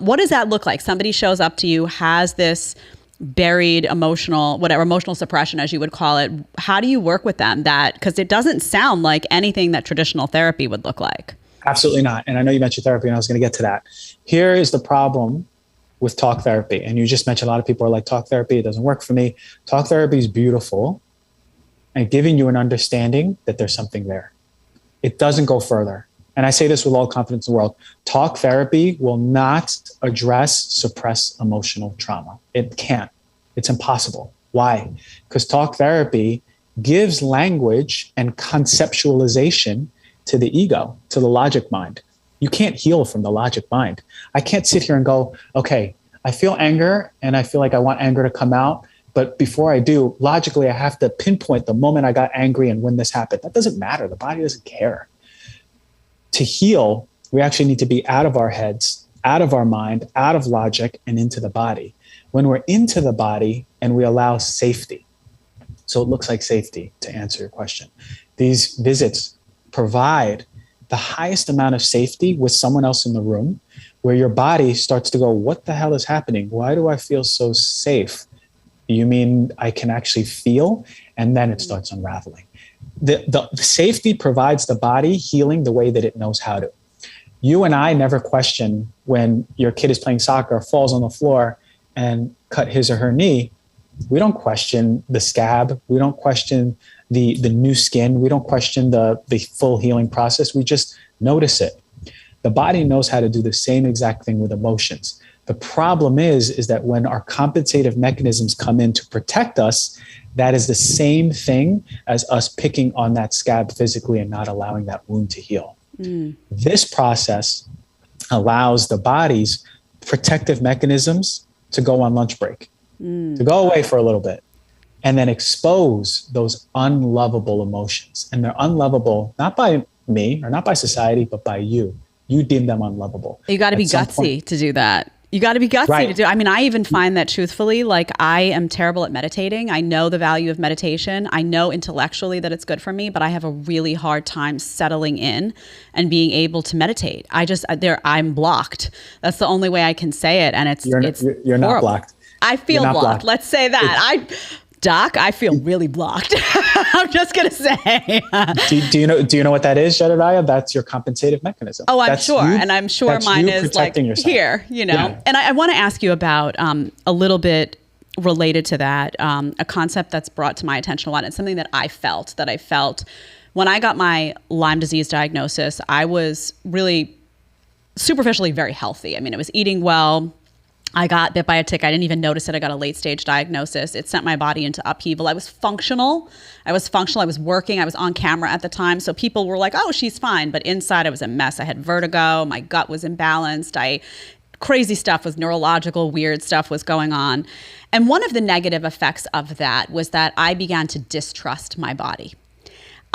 what does that look like? Somebody shows up to you, has this buried emotional suppression, as you would call it. How do you work with them? Because it doesn't sound like anything that traditional therapy would look like. Absolutely not. And I know you mentioned therapy, and I was going to get to that. Here is the problem with talk therapy. And you just mentioned a lot of people are like, talk therapy, it doesn't work for me. Talk therapy is beautiful and giving you an understanding that there's something there. It doesn't go further. And I say this with all confidence in the world. Talk therapy will not address, suppress emotional trauma. It can't. It's impossible. Why? Because talk therapy gives language and conceptualization to the ego, to the logic mind. You can't heal from the logic mind. I can't sit here and go, okay, I feel anger and I feel like I want anger to come out. But before I do, logically, I have to pinpoint the moment I got angry and when this happened. That doesn't matter. The body doesn't care. To heal, we actually need to be out of our heads, out of our mind, out of logic, and into the body. When we're into the body and we allow safety, so it looks like safety, to answer your question. These visits provide the highest amount of safety with someone else in the room, where your body starts to go, what the hell is happening? Why do I feel so safe? You mean I can actually feel? And then it starts unraveling. The safety provides the body healing the way that it knows how to. You and I never question when your kid is playing soccer, falls on the floor and cut his or her knee. We don't question the scab. We don't question the new skin. We don't question the full healing process. We just notice it. The body knows how to do the same exact thing with emotions. The problem is that when our compensative mechanisms come in to protect us, that is the same thing as us picking on that scab physically and not allowing that wound to heal. This process allows the body's protective mechanisms to go on lunch break, to go away for a little bit, and then expose those unlovable emotions. And they're unlovable, not by me or not by society, but by you. You deem them unlovable. You got to be gutsy to do that. You got to be gutsy to do. I mean, I even find that truthfully, like I am terrible at meditating. I know the value of meditation. I know intellectually that it's good for me, but I have a really hard time settling in and being able to meditate. I'm blocked. That's the only way I can say it. And you're not blocked. I feel blocked. Let's say that. Doc, I feel really blocked. I'm just going to say. Do you know what that is, Jedediah? That's your compensative mechanism. Oh, I'm sure. And I'm sure mine is like yourself. Here, Yeah. And I want to ask you about a little bit related to that, a concept that's brought to my attention a lot. It's something that I felt when I got my Lyme disease diagnosis. I was really superficially very healthy. I mean, I was eating well. I got bit by a tick. I didn't even notice it. I got a late stage diagnosis. It sent my body into upheaval. I was functional. I was working. I was on camera at the time. So people were like, oh, she's fine. But inside I was a mess. I had vertigo. My gut was imbalanced. Crazy stuff was neurological, weird stuff was going on. And one of the negative effects of that was that I began to distrust my body.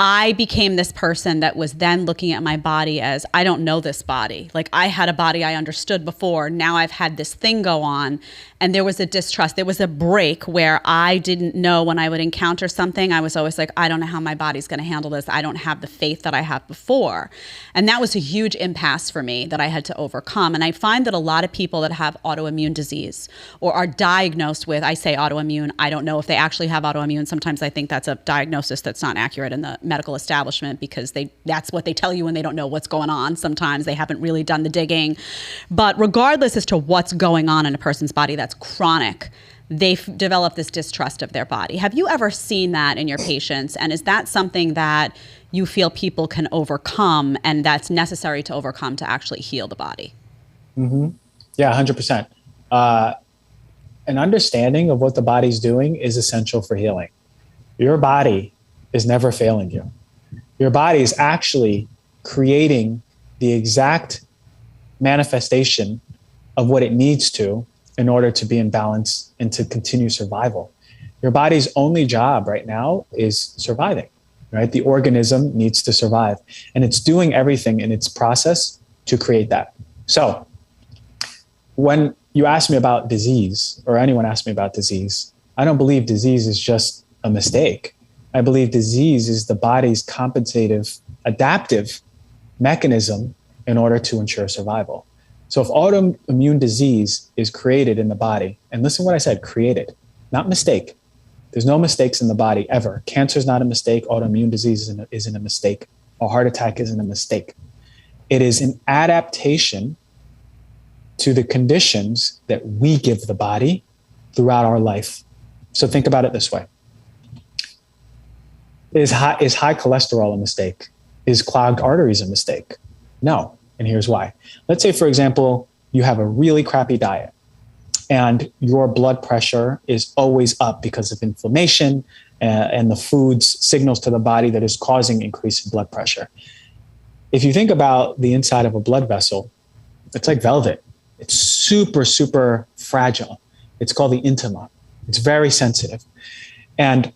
I became this person that was then looking at my body as, I don't know this body. Like I had a body I understood before. Now I've had this thing go on. And there was a distrust. There was a break where I didn't know when I would encounter something. I was always like, I don't know how my body's going to handle this. I don't have the faith that I have before. And that was a huge impasse for me that I had to overcome. And I find that a lot of people that have autoimmune disease or are diagnosed with, I say autoimmune, I don't know if they actually have autoimmune. Sometimes I think that's a diagnosis that's not accurate in the medical establishment because that's what they tell you when they don't know what's going on. Sometimes they haven't really done the digging. But regardless as to what's going on in a person's body that's chronic, they've developed this distrust of their body. Have you ever seen that in your patients? And is that something that you feel people can overcome and that's necessary to overcome to actually heal the body? Mm-hmm. Yeah, 100%. An understanding of what the body's doing is essential for healing. Your body is never failing you. Your body is actually creating the exact manifestation of what it needs to in order to be in balance and to continue survival. Your body's only job right now is surviving, right? The organism needs to survive, and it's doing everything in its process to create that. So when you ask me about disease, or anyone asks me about disease, I don't believe disease is just a mistake. I believe disease is the body's compensative, adaptive mechanism in order to ensure survival. So if autoimmune disease is created in the body, and listen to what I said, created, not mistake. There's no mistakes in the body ever. Cancer is not a mistake. Autoimmune disease isn't a mistake. A heart attack isn't a mistake. It is an adaptation to the conditions that we give the body throughout our life. So think about it this way. Is high cholesterol a mistake? Is clogged arteries a mistake? No. And here's why. Let's say, for example, you have a really crappy diet and your blood pressure is always up because of inflammation and the food's signals to the body that is causing increase in blood pressure. If you think about the inside of a blood vessel, it's like velvet. It's super, super fragile. It's called the intima. It's very sensitive. And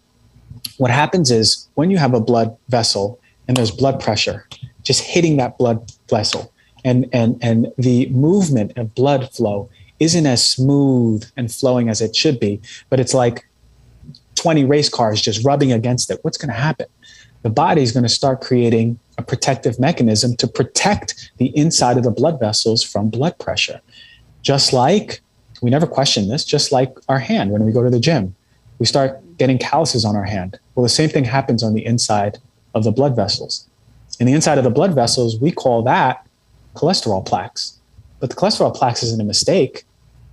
what happens is when you have a blood vessel and there's blood pressure just hitting that blood vessel, and the movement of blood flow isn't as smooth and flowing as it should be, but it's like 20 race cars just rubbing against it. What's going to happen? The body is going to start creating a protective mechanism to protect the inside of the blood vessels from blood pressure. Just like, we never question this, just like our hand when we go to the gym. We start getting calluses on our hand. Well, the same thing happens on the inside of the blood vessels. In the inside of the blood vessels, we call that cholesterol plaques. But the cholesterol plaques isn't a mistake.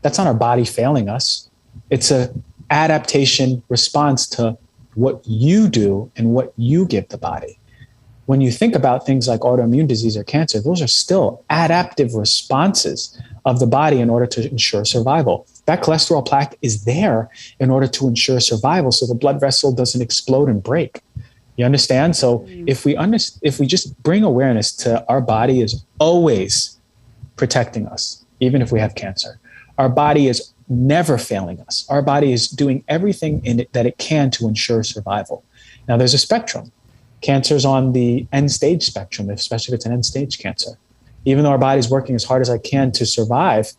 That's not our body failing us. It's an adaptation response to what you do and what you give the body. When you think about things like autoimmune disease or cancer, those are still adaptive responses of the body in order to ensure survival. That cholesterol plaque is there in order to ensure survival so the blood vessel doesn't explode and break. You understand? So if we just bring awareness to our body is always protecting us, even if we have cancer. Our body is never failing us. Our body is doing everything in it that it can to ensure survival. Now, there's a spectrum. Cancer's on the end stage spectrum, especially if it's an end stage cancer. Even though our body's working as hard as I can to survive,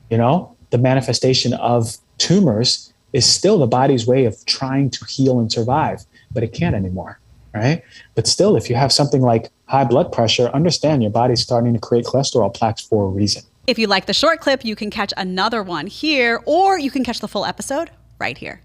the manifestation of tumors is still the body's way of trying to heal and survive, but it can't anymore. Right? But still, if you have something like high blood pressure, understand your body's starting to create cholesterol plaques for a reason. If you like the short clip, you can catch another one here, or you can catch the full episode right here.